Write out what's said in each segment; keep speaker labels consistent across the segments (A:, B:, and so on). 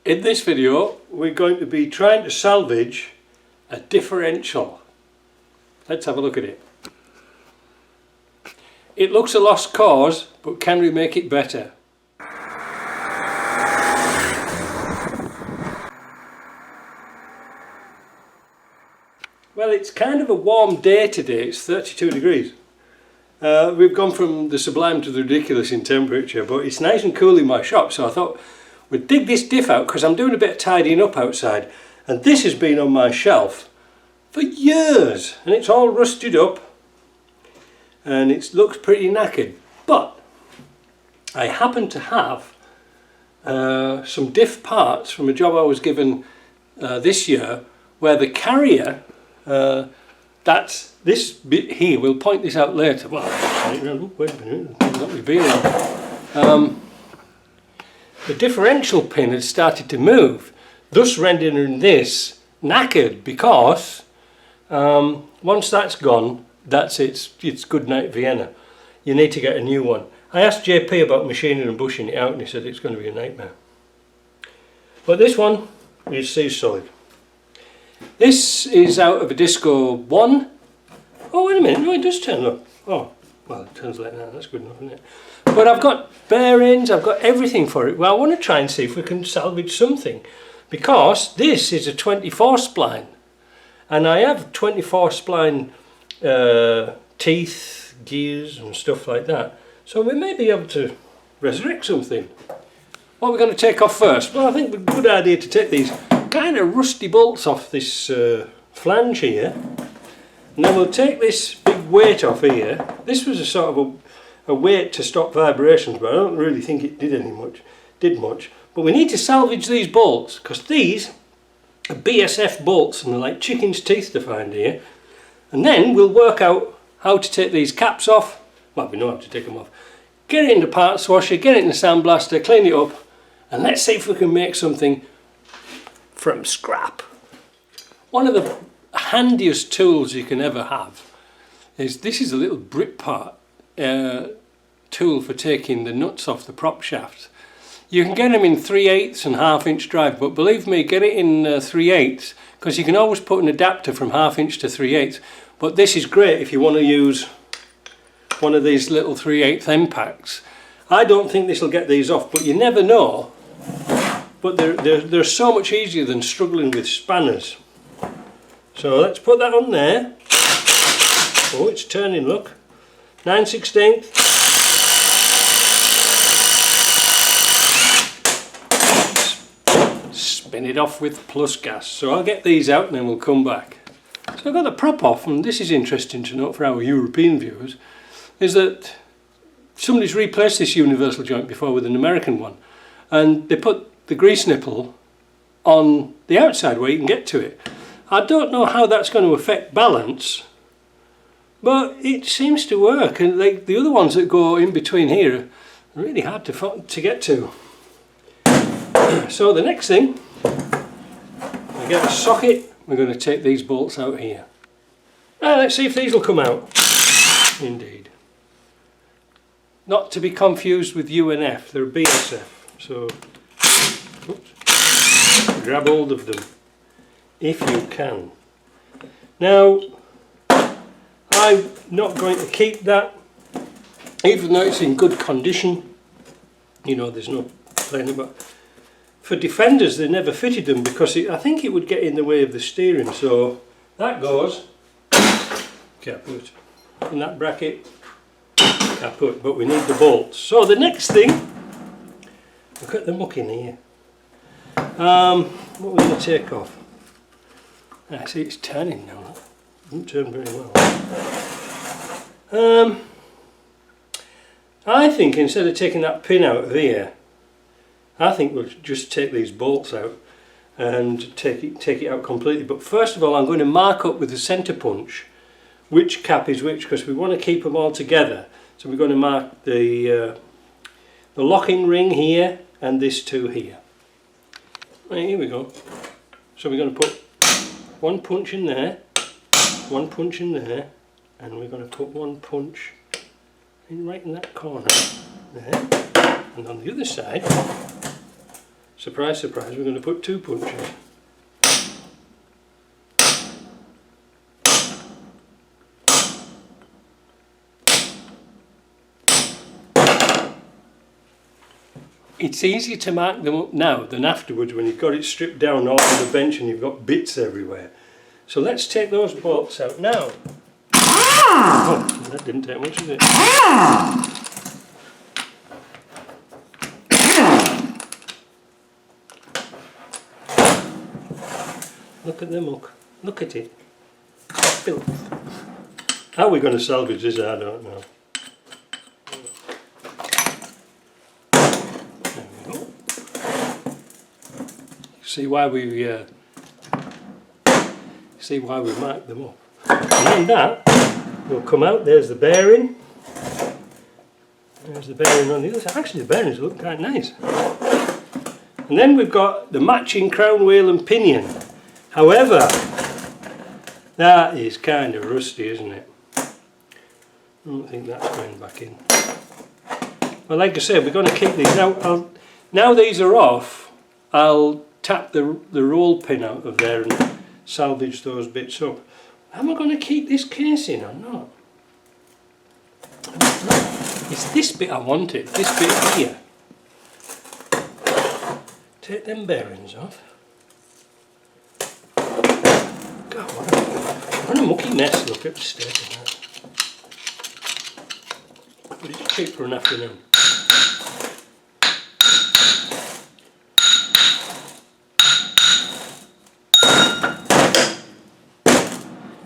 A: In this video we're going to be trying to salvage a differential. Let's have a look at it. It looks a lost cause, but can we make it better? Well, it's kind of a warm day today, it's 32 degrees. We've gone from the sublime to the ridiculous in temperature, but it's nice and cool in my shop, so I thought we'd dig this diff out because I'm doing a bit of tidying up outside, and this has been on my shelf for years and it's all rusted up and it looks pretty knackered. But I happen to have some diff parts from a job I was given this year, where the carrier, that's this bit here, we'll point this out later. Well, wait a minute, it's not revealing. The differential pin had started to move, thus rendering this knackered, because once that's gone, that's it's good night Vienna. You need to get a new one. I asked JP about machining and bushing it out and he said it's going to be a nightmare. But this one is sea solid. This is out of a Disco 1. Oh, wait a minute, no, it does turn up. Oh, well, it turns like that, that's good enough, isn't it? But I've got bearings, I've got everything for it. Well, I want to try and see if we can salvage something, because this is a 24 spline, and I have 24 spline teeth, gears and stuff like that. So we may be able to resurrect something. What are we going to take off first? Well, I think it's a good idea to take these kind of rusty bolts off this flange here, and then we'll take this big weight off here. This was a sort of a weight to stop vibrations, but I don't really think it did much. But we need to salvage these bolts, because these are BSF bolts and they're like chicken's teeth to find here. And then we'll work out how to take these caps off. Well, we know how to take them off. Get it in the parts washer, get it in the sandblaster, clean it up, and let's see if we can make something from scrap. One of the handiest tools you can ever have is, this is a little Brit part tool for taking the nuts off the prop shaft. You can get them in 3/8 and 1/2 inch drive, but believe me, get it in 3/8, because you can always put an adapter from 1/2 inch to 3/8. But this is great if you want to use one of these little 3/8 end packs. I don't think this will get these off, but you never know. But they're so much easier than struggling with spanners. So let's put that on there. Oh, it's turning, look. 9/16. Spin it off with plus gas. So I'll get these out and then we'll come back. So I've got the prop off, and this is interesting to note for our European viewers, is that somebody's replaced this universal joint before with an American one, and they put the grease nipple on the outside where you can get to it. I don't know how that's going to affect balance, but it seems to work, and like the other ones that go in between here are really hard to get to. So the next thing, we get a socket. We're going to take these bolts out here. Now let's see if these will come out. Indeed. Not to be confused with UNF, they're BSF. So oops, grab hold of them if you can. Now, I'm not going to keep that, even though it's in good condition. You know, there's no playing about. For Defenders, they never fitted them because I think it would get in the way of the steering. So that goes kaput. In that bracket, kaput. But we need the bolts. So the next thing, look at the muck in here. What we're going to take off. Actually, it's turning now. It doesn't turn very well. I think instead of taking that pin out of here, I think we'll just take these bolts out and take it out completely. But first of all, I'm going to mark up with the centre punch which cap is which, because we want to keep them all together. So we're going to mark the locking ring here and this two here. Right, here we go. So we're going to put one punch in there, one punch in there, and we're going to put one punch right in that corner there, and on the other side surprise surprise, we're going to put 2 punches. It's easier to mark them up now than afterwards when you've got it stripped down off the bench and you've got bits everywhere. So let's take those bolts out now. Oh, that didn't take much, did it? Look at the muck. Look at it. Filth. How are we going to salvage this? I don't know. See why we marked them up. And then that will come out. There's the bearing. There's the bearing on the other side. Actually, the bearings look quite nice. And then we've got the matching crown wheel and pinion. However, that is kind of rusty, isn't it? I don't think that's going back in. Well, like I said, we're going to keep these now. Now these are off, I'll tap the roll pin out of there and salvage those bits up. Am I going to keep this casing or not? It's this bit I wanted, this bit here. Take them bearings off. God, what a mucky mess. Look at the state of that. But it's cheap for an afternoon.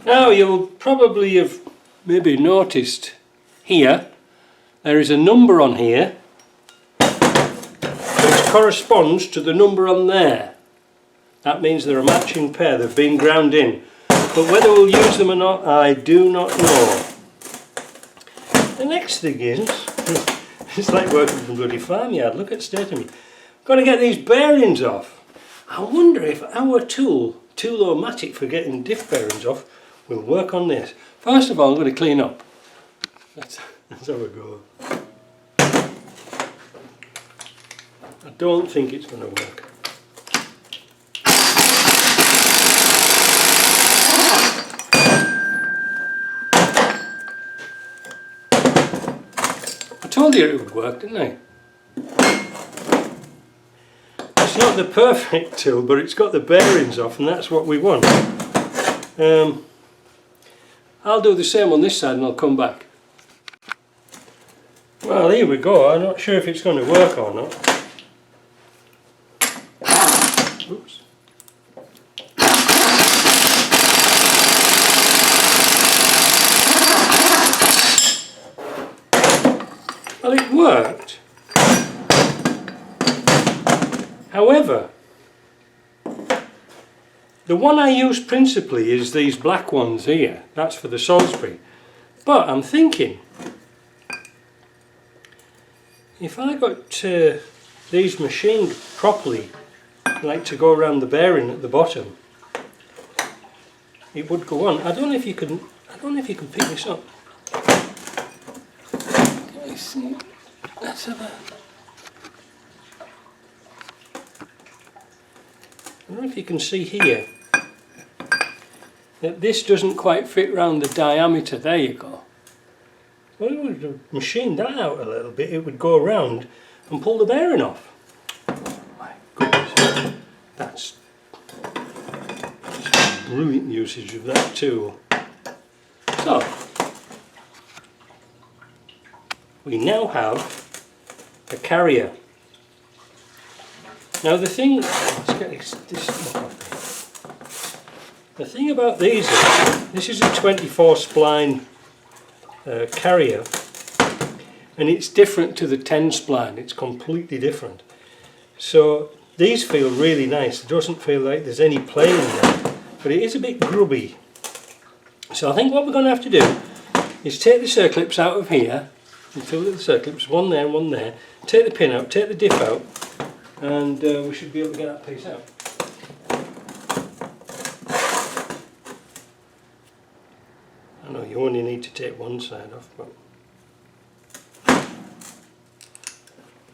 A: Now you'll probably have maybe noticed here there is a number on here which corresponds to the number on there. That means they're a matching pair, they've been ground in. But whether we'll use them or not, I do not know. The next thing is, it's like working from a bloody farmyard, look at the state of me. Got to get these bearings off. I wonder if our tool-o-matic for getting diff bearings off will work on this. First of all, I'm going to clean up. That's how we go. I don't think it's going to work. I told you it would work, didn't I? It's not the perfect tool, but it's got the bearings off, and that's what we want. I'll do the same on this side and I'll come back. Well, here we go. I'm not sure if it's going to work or not. Oops. Well, it worked. However, the one I use principally is these black ones here. That's for the Salisbury. But I'm thinking, if I got these machined properly, like to go around the bearing at the bottom, it would go on. I don't know if you can pick this up. Can you see? Let's have a. I don't know if you can see here that this doesn't quite fit round the diameter. There you go. Well, it would machine that out a little bit, it would go around and pull the bearing off. Oh my goodness, that's brilliant usage of that tool. So, we now have a carrier. Now the thing, let's get this stuff off. The thing about these is, this is a 24 spline carrier, and it's different to the 10 spline. It's completely different. So these feel really nice. It doesn't feel like there's any play in there, but it is a bit grubby. So I think what we're going to have to do is take the circlips out of here, and 2 little circlips, one there and one there, take the pin out, take the diff out, and we should be able to get that piece out. I know you only need to take one side off, but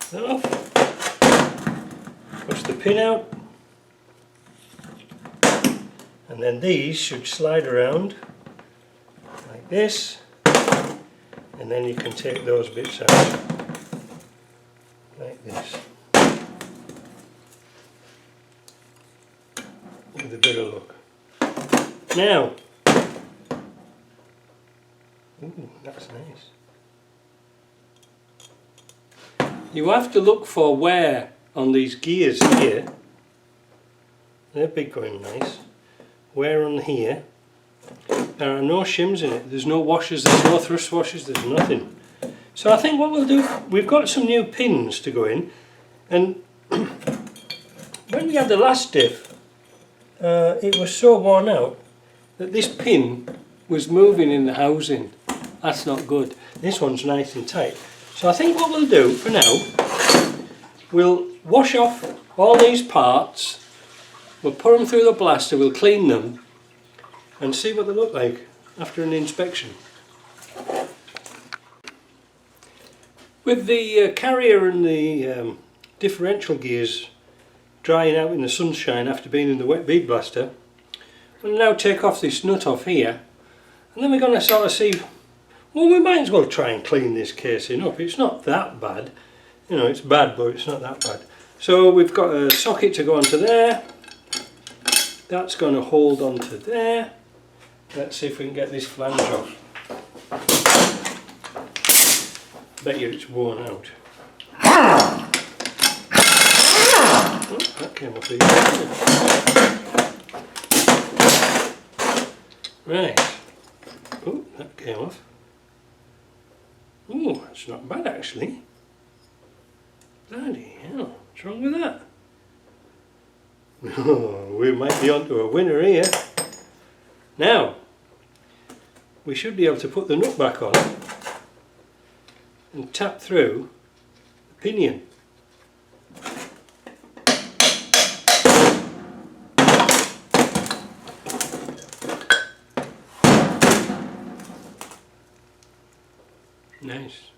A: that off. What's the pin out, and then these should slide around like this, and then you can take those bits out like this with a bit of luck. Now, ooh, that's nice. You have to look for wear on these gears here. They're big going nice. Wear on here. There are no shims in it. There's no washers, there's no thrust washers, there's nothing. So I think what we'll do, we've got some new pins to go in, and when we had the last diff, it was so worn out that this pin was moving in the housing. That's not good. This one's nice and tight. So I think what we'll do for now, we'll wash off all these parts, we'll put them through the blaster, we'll clean them and see what they look like after an inspection. With the carrier and the differential gears drying out in the sunshine after being in the wet bead blaster, we'll now take off this nut off here, and then we're going to sort of see, well, we might as well try and clean this casing up. It's not that bad, you know, it's bad, but it's not that bad. So we've got a socket to go onto there, that's going to hold onto there. Let's see if we can get this flange off. Bet you it's worn out. Oh, that came off easy. Right. Oh, that came off. Oh, that's not bad actually. Bloody hell, what's wrong with that? Oh, we might be onto a winner here. Now, we should be able to put the nut back on and tap through the pinion. Nice.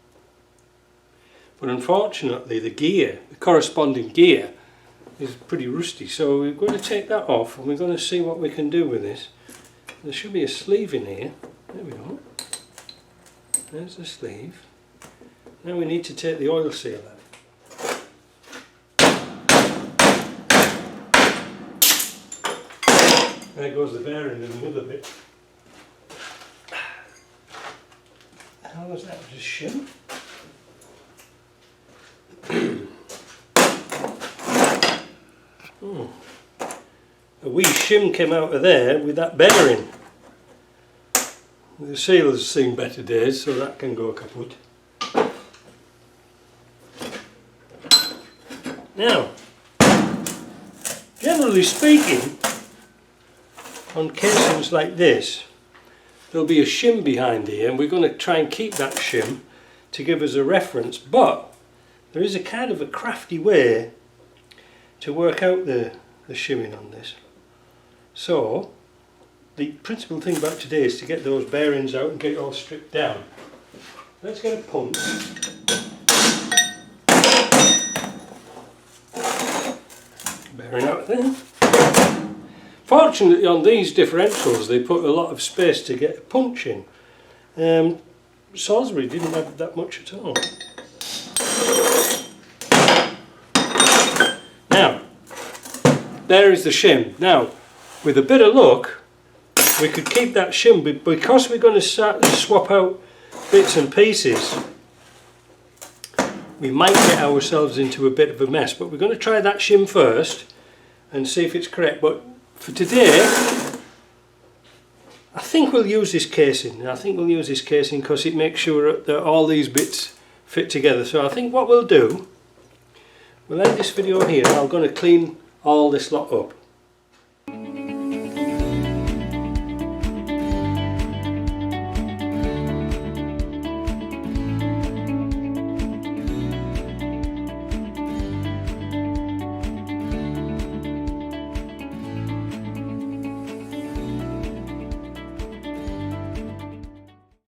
A: But unfortunately the gear, the corresponding gear, is pretty rusty, so we're going to take that off and we're going to see what we can do with this. There should be a sleeve in here. There we go. There's the sleeve. Now we need to take the oil seal out. There goes the bearing in the other bit. How was that? Just shim? Oh. A wee shim came out of there with that bearing. The seal's seen better days, so that can go kaput. Now, generally speaking, on casings like this, there'll be a shim behind here, and we're going to try and keep that shim to give us a reference, but there is a kind of a crafty way to work out the shimming on this. So, the principal thing about today is to get those bearings out and get it all stripped down. Let's get a punch. Bearing out there. Fortunately on these differentials they put a lot of space to get a punch in. Salisbury didn't have that much at all. Now, there is the shim. Now, with a bit of luck, we could keep that shim, but because we're going to swap out bits and pieces, we might get ourselves into a bit of a mess. But we're going to try that shim first and see if it's correct. But for today, I think we'll use this casing. I think we'll use this casing because it makes sure that all these bits fit together. So I think what we'll do, we'll end this video here. I'm going to clean all this lot up.